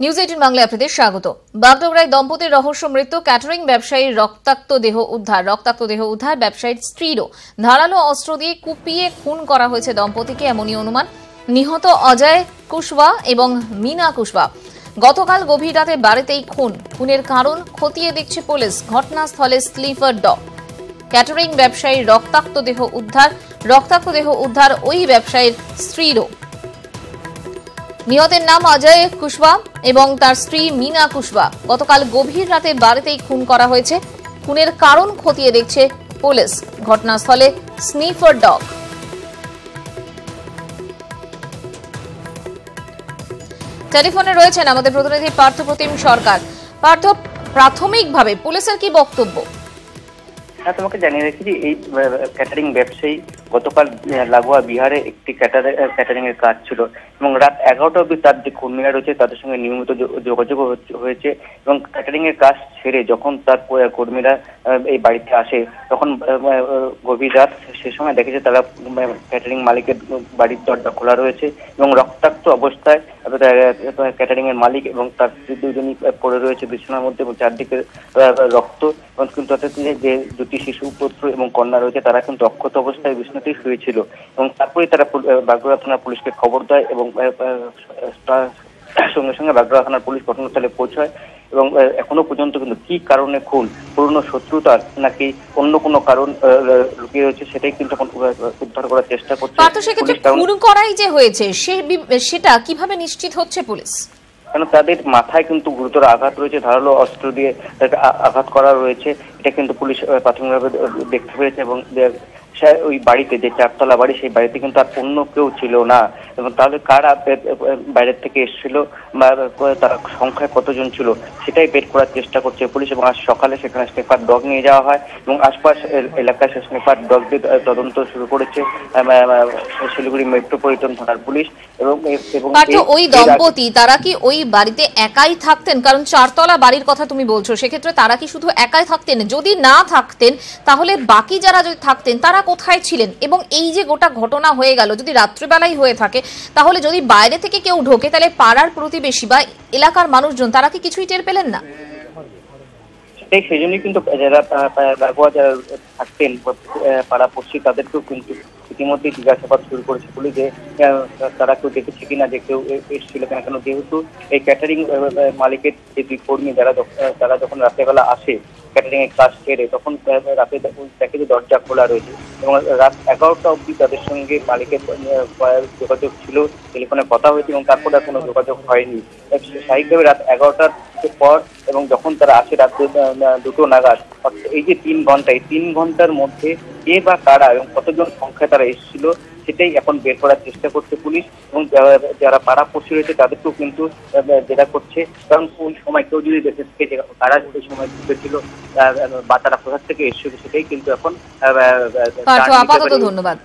News 18 বাংলায় আপনাদের স্বাগত। বাগডোগরায় দম্পতির রহস্য মৃত্যু, ক্যাটারিং ব্যবসায়ীর রক্তাক্ত দেহ উদ্ধার ব্যবসায়ীর স্ত্রীরও। ধারালো অস্ত্র দিয়ে কুপিয়ে খুন করা হয়েছে দম্পতিকে, এমনই অনুমান। নিহত অজয় কুশওয়া এবং মিনা কুশওয়া। গতকাল গভীর রাতে বাড়িতেই খুনের কারণ খতিয়ে দেখছে পুলিশ। ঘটনাস্থলে স্লিপার ডগ। ক্যাটারিং ব্যবসায়ীর রক্তাক্ত দেহ উদ্ধার ওই ব্যবসায়ীর স্ত্রীরও। নিহতের নাম অজয় কুশওয়া এবং তার স্ত্রী মিনা কুশওয়া। গতকাল গভীর রাতে বাড়িতেই খুন করা হয়েছে। খুনের কারণ খতিয়ে দেখছে পুলিশ। ঘটনাস্থলে স্নিফার ডগ। টেলিফোনে রয়েছেন আমাদের প্রতিনিধি পার্থপ্রতিম সরকার। পার্থ, প্রাথমিকভাবে পুলিশের কি বক্তব্য? হ্যাঁ, তোমাকে জানিয়ে রাখি যে এই ক্যাটারিং ব্যবসায়ী গতকাল লাগোয়া বিহারে একটি ক্যাটারিং এর কাজ ছিল এবং রাত 11টা অবধি তার যে কর্মীরা রয়েছে তাদের সঙ্গে নিয়মিত যোগাযোগ হয়েছে এবং ক্যাটারিং এর কাজ ছেড়ে যখন তার কর্মীরা এই বাড়িতে আসে তখন গভীর রাত, সে সময় দেখেছে তারা ক্যাটারিং মালিকের বাড়ির দরজা খোলা রয়েছে এবং রক্তাক্ত অবস্থায় ক্যাটারিং এর মালিক এবং তার দুজনই পড়ে রয়েছে বিছানার মধ্যে এবং চারদিকে রক্ত। এবং কিন্তু যে দুটি শিশু পুত্র এবং কন্যা রয়েছে তারা কিন্তু অক্ষত অবস্থায় বিছানাতেই শুয়েছিল এবং তারপরে তারা বাগডোগরা থানার পুলিশকে খবর দেয় এবং সঙ্গে সঙ্গে বাগডোগরা থানার পুলিশ ঘটনাস্থলে পৌঁছায় এবং এখনো পর্যন্ত কিন্তু কি কারণে খুন, পুরনো শত্রুতার নাকি অন্য কোনো কারণ লুকিয়ে রয়েছে সেটাই কিন্তু এখন উদ্ধার করার চেষ্টা করছে। খুন করাই যে হয়েছে সেটা কিভাবে নিশ্চিত হচ্ছে পুলিশ? কেন তাদের মাথায় কিন্তু গুরুতর আঘাত রয়েছে, ধারালো অস্ত্র দিয়ে আঘাত করা রয়েছে, এটা কিন্তু পুলিশ প্রাথমিকভাবে দেখতে পেরেছে এবং ওই বাড়িতে যে চারতলা বাড়ি সেই বাড়িতে কিন্তু আর অন্য কেউ ছিল না এবং তাহলে কারা বাইরের থেকে এসেছিল বা তারা সংখ্যায় কতজন ছিল সেটাই বের করার চেষ্টা করছে পুলিশ। এবং আজ সকালে সেখানে স্নিপার ডগ নিয়ে যাওয়া হয় এবং আশপাশ এলাকায় স্নিপার ডগ দিয়ে তদন্ত শুরু করেছে শিলিগুড়ি মেট্রোপলিটন থানার পুলিশ। এবং ওই দম্পতি তারা কি ওই বাড়িতে একাই থাকতেন? কারণ চারতলা বাড়ির কথা তুমি বলছো, সেক্ষেত্রে তারা কি শুধু একাই থাকতেন? যদি না থাকতেন তাহলে বাকি যারা যদি থাকতেন তারা কোথায় ছিলেন? এবং এই যে গোটা ঘটনা হয়ে গেল, যদি রাত্রিবেলাই হয়ে থাকে তাহলে যদি বাইরে থেকে কেউ ঢোকে তাহলে পাড়ার প্রতিবেশী বা এলাকার মানুষজন তারা কি কিছুই টের পেলেন না? সেই জন্যই কিন্তু যারা থাকতেন পাড়াপড়শি তাদেরকেও কিন্তু ইতিমধ্যেই জিজ্ঞাসাবাদ শুরু করেছে পুলিশ যে তারা কেউ দেখেছে কিনা, যে কেউ এসেছিল কিনা। কেন যেহেতু এই ক্যাটারিং মালিকের যে দুই কর্মী তারা যখন রাত্রেবেলা আসে ক্যাটারিং এর কাজ ছেড়ে তখন রাতে দেখে যে দরজা খোলা রয়েছে এবং রাত 11টা অবধি তাদের সঙ্গে মালিকের যোগাযোগ ছিল, টেলিফোনে কথা হয়েছে এবং তারপরে কোনো যোগাযোগ হয়নি। স্বাভাবিকভাবে রাত 11টার পর এবং যখন তারা আসে রাত 2টো নাগাদ, এই যে 3 ঘন্টা, এই 3 ঘন্টার মধ্যে কে বা কারা এবং কতজন সংখ্যায় তারা এসেছিল সেটাই এখন বের করার চেষ্টা করছে পুলিশ। এবং যারা পাড়াপড়শি রয়েছে তাদেরকেও কিন্তু যেটা করছে, কারণ কোন সময় কেউ যদি দেখে থাকে যে কারা যে সময় ঢুকেছিল বা তারা কোথা থেকে এসেছিল সেটাই কিন্তু এখন আপাতত ধন্যবাদ।